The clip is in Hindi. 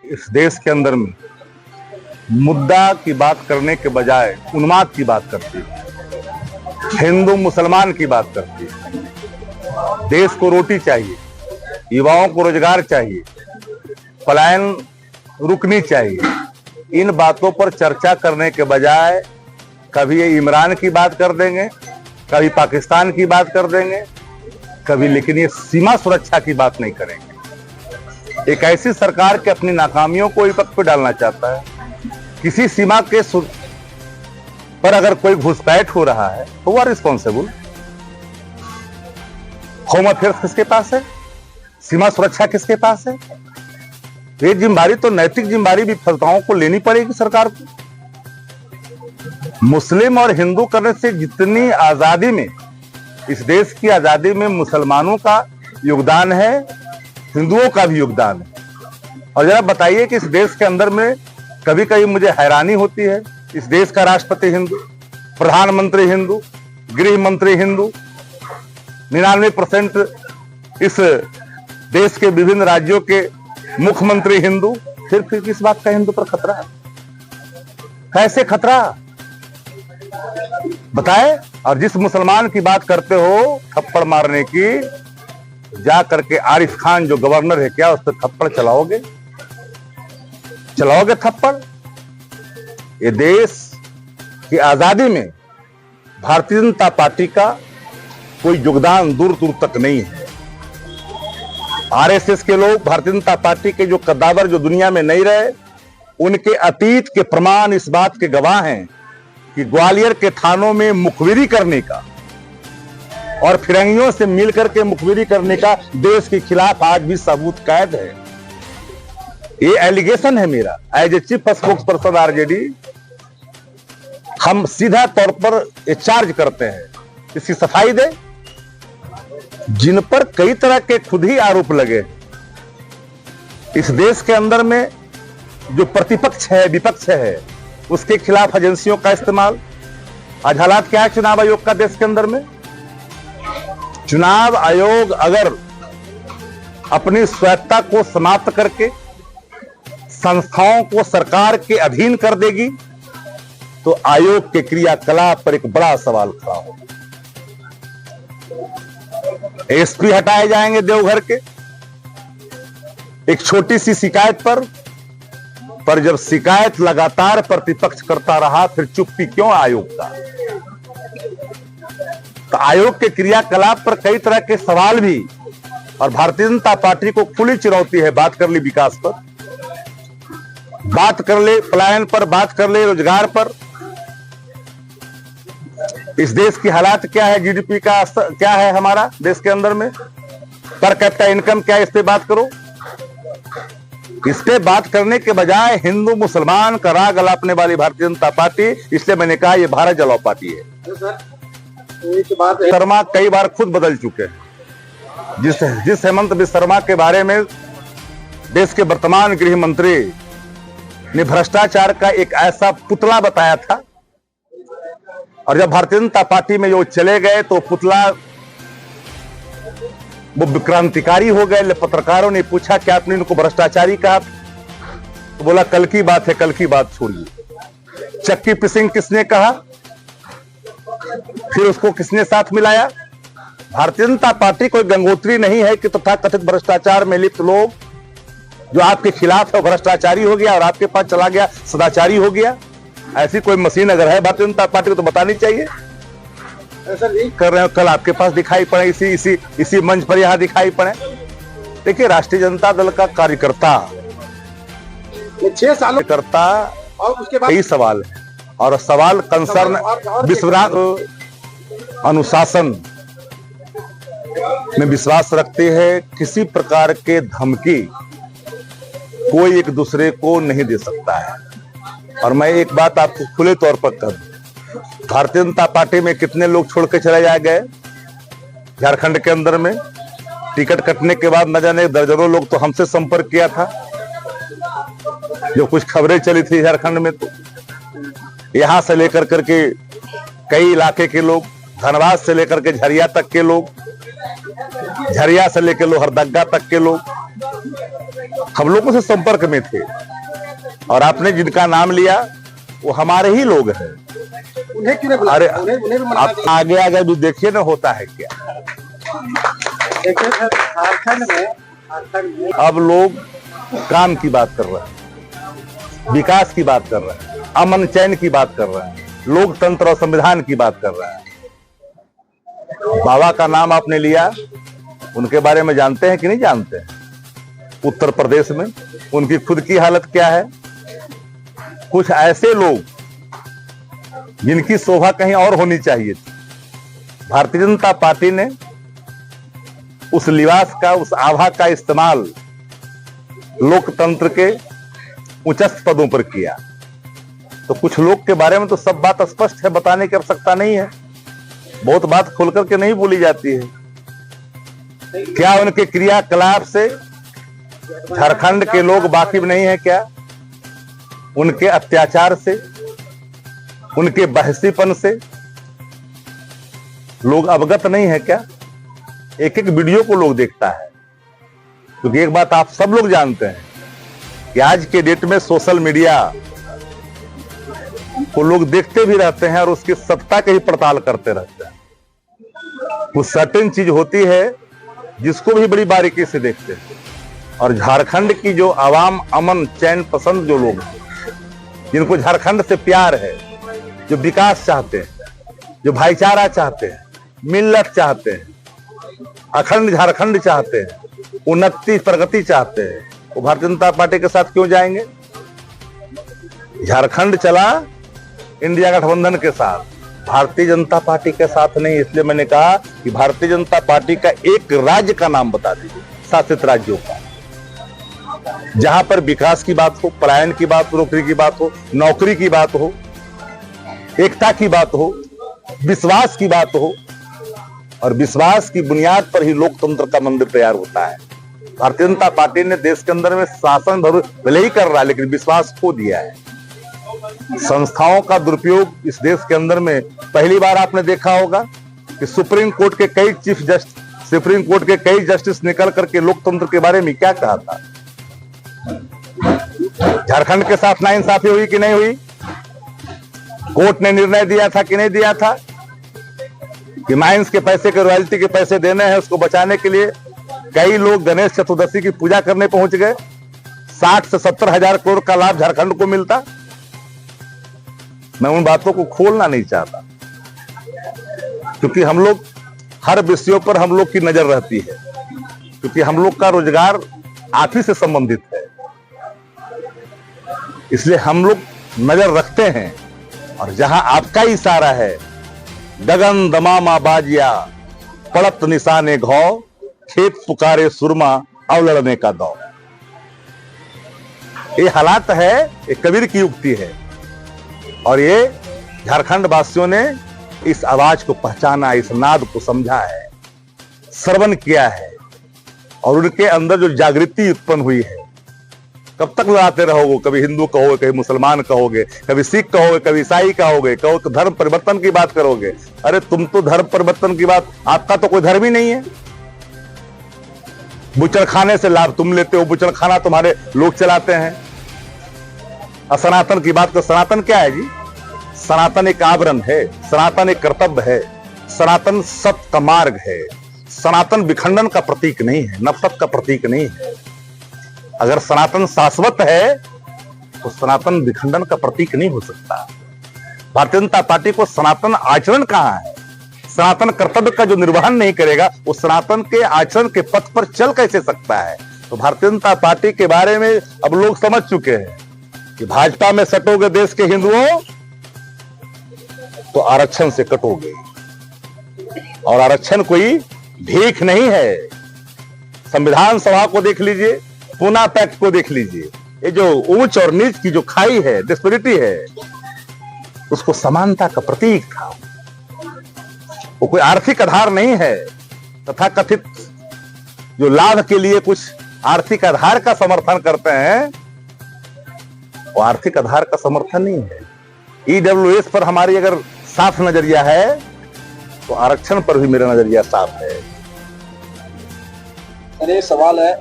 इस देश के अंदर में मुद्दा की बात करने के बजाय उन्माद की बात करती है, हिंदू मुसलमान की बात करती है। देश को रोटी चाहिए, युवाओं को रोजगार चाहिए, पलायन रुकनी चाहिए। इन बातों पर चर्चा करने के बजाय कभी ये इमरान की बात कर देंगे, कभी पाकिस्तान की बात कर देंगे, कभी लेकिन ये सीमा सुरक्षा की बात नहीं करेंगे। एक ऐसी सरकार के अपनी नाकामियों को विपक्ष पे डालना चाहता है। किसी सीमा के पर अगर कोई घुसपैठ हो रहा है तो वो रिस्पॉन्सिबल। होम अफेयर्स किसके पास है? सीमा सुरक्षा किसके पास है? ये जिम्मेदारी तो नैतिक जिम्मेदारी भी फलताओं को लेनी पड़ेगी सरकार को। मुस्लिम और हिंदू करने से जितनी आजादी में, इस देश की आजादी में मुसलमानों का योगदान है, हिंदुओं का भी योगदान है। और जरा बताइए कि इस देश के अंदर में कभी कभी मुझे हैरानी होती है, इस देश का राष्ट्रपति हिंदू, प्रधानमंत्री हिंदू, गृह मंत्री हिंदू, 99% इस देश के विभिन्न राज्यों के मुख्यमंत्री हिंदू, फिर किस बात का हिंदू पर खतरा है? कैसे खतरा बताए? और जिस मुसलमान की बात करते हो थप्पड़ मारने की, जा करके आरिफ खान जो गवर्नर है, क्या उस पर थप्पड़ चलाओगे? चलाओगे थप्पड़? ये देश की आजादी में भारतीय जनता पार्टी का कोई योगदान दूर दूर तक नहीं है। आरएसएस के लोग, भारतीय जनता पार्टी के जो कद्दावर जो दुनिया में नहीं रहे, उनके अतीत के प्रमाण इस बात के गवाह हैं कि ग्वालियर के थानों में मुखबिरी करने का और फिरंगियों से मिलकर के मुखबिरी करने का देश के खिलाफ आज भी सबूत कैद है। ये एलिगेशन है मेरा as a chief spokesperson RJD. हम सीधा तौर पर ये चार्ज करते हैं, इसकी सफाई दे। जिन पर कई तरह के खुद ही आरोप लगे, इस देश के अंदर में जो प्रतिपक्ष है, विपक्ष है, उसके खिलाफ एजेंसियों का इस्तेमाल। आज हालात क्या है चुनाव आयोग का देश के अंदर में? चुनाव आयोग अगर अपनी स्वायत्तता को समाप्त करके संस्थाओं को सरकार के अधीन कर देगी तो आयोग के क्रियाकलाप पर एक बड़ा सवाल खड़ा होगा। एसपी हटाए जाएंगे देवघर के एक छोटी सी शिकायत पर जब शिकायत लगातार प्रतिपक्ष करता रहा, फिर चुप्पी क्यों आयोग का? तो आयोग के क्रियाकलाप पर कई तरह के सवाल भी, और भारतीय जनता पार्टी को खुली चुनौती है। बात कर ली विकास पर, बात कर ले पलायन पर, बात कर ले रोजगार पर। इस देश की हालात क्या है, जीडीपी का क्या है हमारा देश के अंदर में, पर कैपिटा इनकम क्या है, इस पे बात करो। इस पे बात करने के बजाय हिंदू मुसलमान का राग अलापने वाली भारतीय जनता पार्टी, इसलिए मैंने कहा ये भारत जलाओ पार्टी है। शर्मा कई बार खुद बदल चुके हैं। जिस हेमंत बिस्वा शर्मा के बारे में देश के वर्तमान गृह मंत्री ने भ्रष्टाचार का एक ऐसा पुतला बताया था, और जब भारतीय जनता पार्टी में जो चले गए तो पुतला वो क्रांतिकारी हो गए। पत्रकारों ने पूछा क्या आपने इनको भ्रष्टाचारी कहा? तो बोला कल की बात है, कल की बात छोड़िए। चक्की पिसिंग किसने कहा? फिर उसको किसने साथ मिलाया? भारतीय जनता पार्टी कोई गंगोत्री नहीं है कि तथाकथित भ्रष्टाचार में लिप्त लोग जो आपके खिलाफ है भ्रष्टाचारी हो गया और आपके पास चला गया सदाचारी हो गया। ऐसी कोई मशीन अगर है भारतीय जनता पार्टी को तो बतानी चाहिए। ऐसा नहीं कर रहे हो, कल आपके पास दिखाई पड़े, इसी मंच पर यहां दिखाई पड़े। देखिए, राष्ट्रीय जनता दल का कार्यकर्ता 6 सालों करता और उसके बाद कई सवाल है, और सवाल कंसर्न विश्वास, अनुशासन में विश्वास रखते हैं। किसी प्रकार के धमकी कोई एक दूसरे को नहीं दे सकता है। और मैं एक बात आपको खुले तौर पर कर दूं, भारतीय जनता पार्टी में कितने लोग छोड़ के चले जाए गए झारखंड के अंदर में। टिकट कटने के बाद न जाने दर्जनों लोग तो हमसे संपर्क किया था, जो कुछ खबरें चली थी झारखंड में। तो यहां से लेकर करके कई इलाके के लोग, धनबाद से लेकर के झरिया तक के लोग, झरिया से लेकर लोहरदगा तक के लोग, हम लोगों से संपर्क में थे और आपने जिनका नाम लिया वो हमारे ही लोग हैं। उन्हें क्यों नहीं बुलाया? अरे उन्हें भी मना आप आगे आगे भी देखिए ना होता है क्या। देखिए सर, झारखंड में अब लोग काम की बात कर रहे हैं, विकास की बात कर रहे हैं, अमन चैन की बात कर रहे हैं, लोकतंत्र और संविधान की बात कर रहे हैं। बाबा का नाम आपने लिया, उनके बारे में जानते हैं कि नहीं जानते हैं? उत्तर प्रदेश में उनकी खुद की हालत क्या है? कुछ ऐसे लोग जिनकी शोभा कहीं और होनी चाहिए थी, भारतीय जनता पार्टी ने उस लिबास का, उस आभा का इस्तेमाल लोकतंत्र के उच्चस्थ पदों पर किया। तो कुछ लोग के बारे में तो सब बात स्पष्ट है, बताने की आवश्यकता नहीं है, बहुत बात खोल करके नहीं बोली जाती है। क्या उनके क्रियाकलाप से झारखंड के लोग वाकिफ नहीं है क्या? उनके अत्याचार से, उनके बहसीपन से लोग अवगत नहीं है क्या? एक एक वीडियो को लोग देखता है। क्योंकि एक बात आप सब लोग जानते हैं कि आज के डेट में सोशल मीडिया को लोग देखते भी रहते हैं और उसकी सत्ता की ही पड़ताल करते रहते हैं। कुछ सर्टेन चीज होती है जिसको भी बड़ी बारीकी से देखते हैं। और झारखंड की जो आवाम, अमन चैन पसंद जो लोग हैं, जिनको झारखंड से प्यार है, जो विकास चाहते हैं, जो भाईचारा चाहते हैं, मिल्लत चाहते हैं, अखंड झारखंड चाहते हैं, उन्नति प्रगति चाहते हैं, वो भारतीय जनता पार्टी के साथ क्यों जाएंगे? झारखंड चला इंडिया गठबंधन के साथ, भारतीय जनता पार्टी के साथ नहीं। इसलिए मैंने कहा कि भारतीय जनता पार्टी का एक राज्य का नाम बता दीजिए, शासित राज्यों का, जहां पर विकास की बात हो, पलायन की बात हो, नौकरी की बात हो, नौकरी की बात हो, एकता की बात हो, विश्वास की बात हो। और विश्वास की बुनियाद पर ही लोकतंत्र का मंदिर तैयार होता है। भारतीय जनता पार्टी ने देश के अंदर में शासन भले ही कर रहा है, लेकिन विश्वास खो दिया है। संस्थाओं का दुरुपयोग इस देश के अंदर में पहली बार आपने देखा होगा कि सुप्रीम कोर्ट के कई जस्टिस निकल करके लोकतंत्र के बारे में क्या कहा था। झारखंड के साथ नाइंसाफी हुई कि नहीं हुई? कोर्ट ने निर्णय दिया था कि नहीं दिया था कि माइंस के पैसे के, रॉयल्टी के पैसे देने हैं, उसको बचाने के लिए कई लोग गणेश चतुर्दशी की पूजा करने पहुंच गए। 60 से 70 हजार करोड़ का लाभ झारखंड को मिलता। मैं उन बातों को खोलना नहीं चाहता, क्योंकि हम लोग हर विषयों पर हम लोग की नजर रहती है, क्योंकि हम लोग का रोजगार आप ही से संबंधित है। इसलिए हम लोग नजर रखते हैं, और जहां आपका इशारा है, गगन दमामा बाजिया पड़त निशाने घाव, खेत पुकारे सुरमा अब लड़ने का दौर। ये हालात है, ये कबीर की उक्ति है, और ये झारखंड वासियों ने इस आवाज को पहचाना, इस नाद को समझा है, श्रवण किया है, और उनके अंदर जो जागृति उत्पन्न हुई है। कब तक लड़ाते रहोगे? कभी हिंदू कहोगे, कभी मुसलमान कहोगे, कभी सिख कहोगे, कभी ईसाई कहोगे, कहो तो धर्म परिवर्तन की बात करोगे। अरे तुम तो धर्म परिवर्तन की बात, आपका तो कोई धर्म ही नहीं है। बुचड़ खाने से लाभ तुम लेते हो, बुचड़ खाना तुम्हारे लोग चलाते हैं। सनातन की बात तो सनातन क्या है जी? सनातन एक आवरण है, सनातन एक कर्तव्य है, सनातन सत्य का मार्ग है। सनातन विखंडन का प्रतीक नहीं है, नफरत का प्रतीक नहीं है। अगर सनातन शाश्वत है तो सनातन विखंडन का प्रतीक नहीं हो सकता। भारतीय जनता पार्टी को सनातन आचरण कहां है? सनातन कर्तव्य का जो निर्वहन नहीं करेगा, वो सनातन के आचरण के पथ पर चल कैसे सकता है? तो भारतीय जनता पार्टी के बारे में अब लोग समझ चुके हैं कि भाजपा में सटोगे देश के हिंदुओं तो आरक्षण से कटोगे, और आरक्षण कोई भीख नहीं है। संविधान सभा को देख लीजिए, पूना पैक्ट को देख लीजिए, ये जो ऊंच और नीच की जो खाई है, डिस्पेरिटी है, उसको समानता का प्रतीक था। वो कोई आर्थिक आधार नहीं है। तथा कथित जो लाभ के लिए कुछ आर्थिक आधार का समर्थन करते हैं, वो आर्थिक आधार का समर्थन नहीं है। ईडब्ल्यूएस पर हमारी अगर साफ नजरिया है, तो आरक्षण पर भी मेरा नजरिया साफ है। सर, ये सवाल है